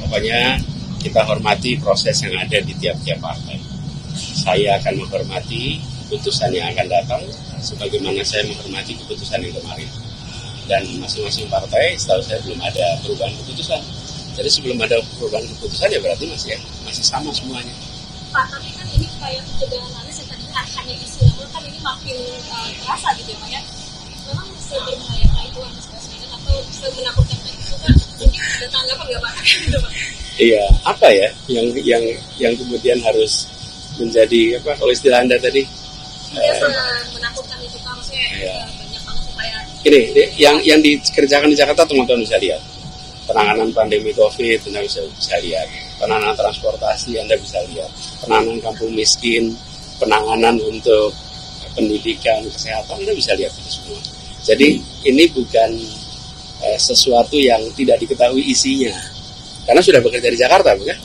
Pokoknya kita hormati proses yang ada di tiap-tiap partai. Saya akan menghormati keputusan yang akan datang, sebagaimana saya menghormati keputusan yang kemarin. Dan masing-masing partai, setahu saya belum ada perubahan keputusan. Jadi sebelum ada perubahan keputusan ya berarti masih sama semuanya. Pak, tapi kan ini kayak pencegahan Anies yang tadinya hanya isu, namun kan ini makin terasa gitu ya Pak ya. Memang seberbahayakah itu Anies Baswedan atau semenakutkan itu kan? Mungkin ada tanggapan nggak Pak? Gitu, Pak? Iya, apa ya yang kemudian harus menjadi apa kalau istilah Anda tadi? Iya, menakutkan itu Pak, maksudnya banyak banget supaya. Ini yang dikerjakan di Jakarta teman-teman bisa lihat. Penanganan pandemi COVID, Anda bisa lihat. Penanganan transportasi, Anda bisa lihat. Penanganan kampung miskin, penanganan untuk pendidikan, kesehatan, Anda bisa lihat itu semua. Jadi ini bukan sesuatu yang tidak diketahui isinya. Karena sudah bekerja di Jakarta, bukan?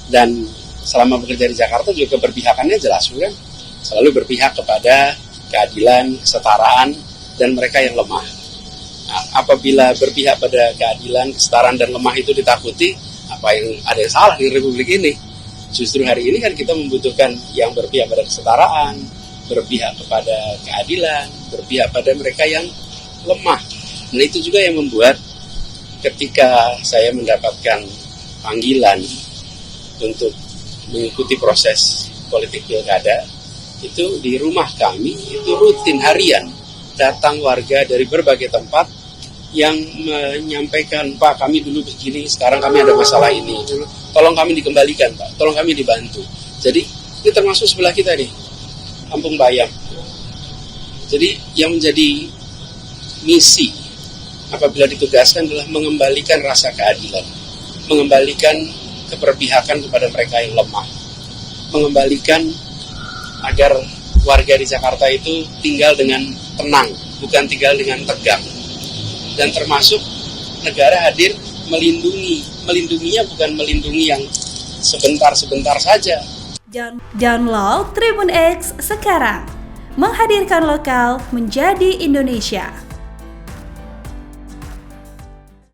Dan selama bekerja di Jakarta juga keberpihakannya jelas, bukan? Selalu berpihak kepada keadilan, kesetaraan, dan mereka yang lemah. Nah, apabila berpihak pada keadilan, kesetaraan, dan lemah itu ditakuti, apa yang ada yang salah di Republik ini? Justru hari ini kan kita membutuhkan yang berpihak pada kesetaraan, berpihak kepada keadilan, berpihak pada mereka yang lemah. Dan itu juga yang membuat ketika saya mendapatkan panggilan untuk mengikuti proses politik pilkada, itu di rumah kami, itu rutin harian, datang warga dari berbagai tempat yang menyampaikan, Pak kami dulu begini, sekarang kami ada masalah ini, tolong kami dikembalikan Pak, tolong kami dibantu. Jadi ini termasuk sebelah kita nih, Kampung Bayam. Jadi yang menjadi misi apabila ditugaskan adalah mengembalikan rasa keadilan, mengembalikan keberpihakan kepada mereka yang lemah, mengembalikan agar warga di Jakarta itu tinggal dengan tenang, bukan tinggal dengan tegang. Dan termasuk negara hadir melindunginya bukan melindungi yang sebentar-sebentar saja. Download Tribun X sekarang, menghadirkan lokal menjadi Indonesia.